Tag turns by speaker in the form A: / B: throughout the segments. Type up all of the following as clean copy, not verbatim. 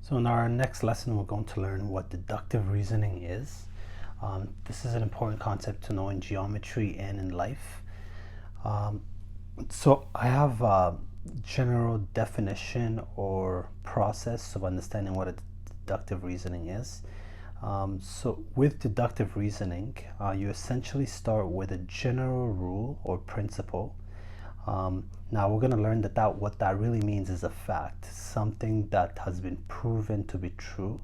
A: So in our next lesson, we're going to learn what deductive reasoning is. This is an important concept to know in geometry and in life. So I have a general definition or process of understanding what a deductive reasoning is. So with deductive reasoning, you essentially start with a general rule or principle. Now we're going to learn that what that really means is a fact, something that has been proven to be true.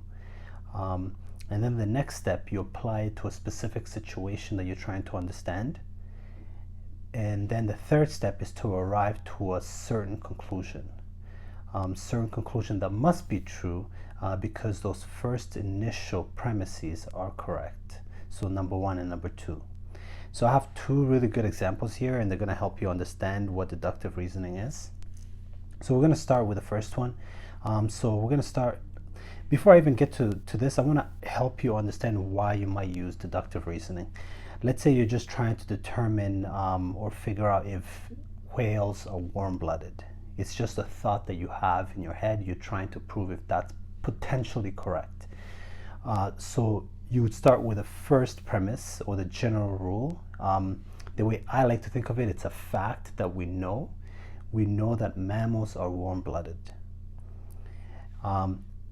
A: And then the next step, you apply it to a specific situation that you're trying to understand. And then the third step is to arrive to a certain conclusion that must be true because those first initial premises are correct. So number one and number two. So I have two really good examples here, and they're going to help you understand what deductive reasoning is. So we're going to start with the first one. So we're going to start, before I even get to this, I want to help you understand why you might use deductive reasoning. Let's say you're just trying to determine or figure out if whales are warm-blooded. It's just a thought that you have in your head. You're trying to prove if that's potentially correct. So you would start with the first premise or the general rule. The way I like to think of it, it's a fact that we know. We know that mammals are warm-blooded.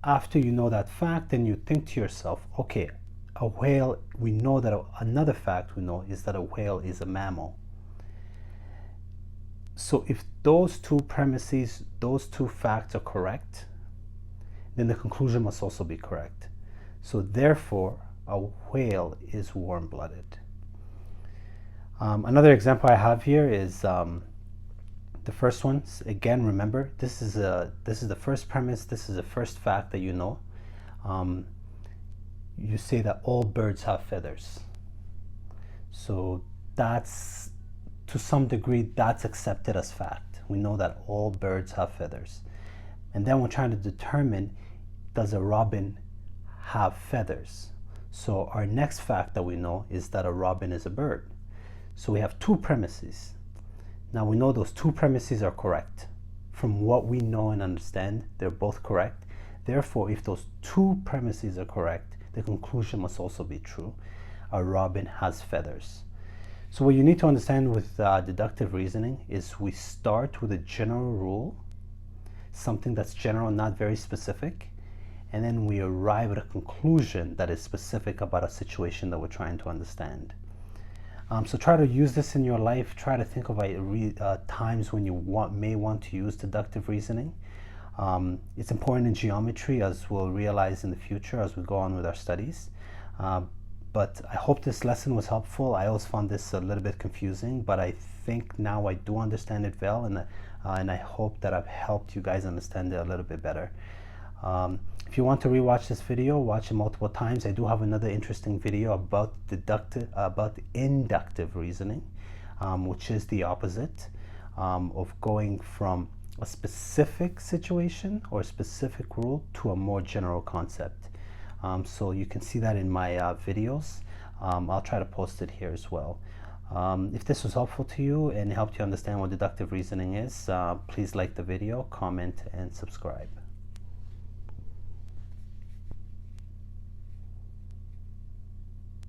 A: After you know that fact, then you think to yourself, okay, a whale, we know that another fact we know is that a whale is a mammal. So if those two premises, those two facts are correct, then the conclusion must also be correct. So therefore, a whale is warm-blooded. Another example I have here is the first one. Again, remember, this is the first premise. This is the first fact that you know. You say that all birds have feathers. So that's, to some degree, that's accepted as fact. We know that all birds have feathers. And then we're trying to determine, does a robin have feathers? So our next fact that we know is that a robin is a bird. So we have two premises. Now we know those two premises are correct. From what we know and understand, they're both correct. Therefore, if those two premises are correct, the conclusion must also be true. A robin has feathers. So what you need to understand with deductive reasoning is we start with a general rule, something that's general, not very specific, and then we arrive at a conclusion that is specific about a situation that we're trying to understand. So try to use this in your life. Try to think of times when you may want to use deductive reasoning. It's important in geometry, as we'll realize in the future as we go on with our studies. But I hope this lesson was helpful. I always found this a little bit confusing, but I think now I do understand it well, and I hope that I've helped you guys understand it a little bit better. If you want to rewatch this video, watch it multiple times. I do have another interesting video about inductive reasoning, which is the opposite of going from a specific situation or a specific rule to a more general concept. So you can see that in my videos. I'll try to post it here as well. If this was helpful to you and helped you understand what deductive reasoning is, please like the video, comment, and subscribe.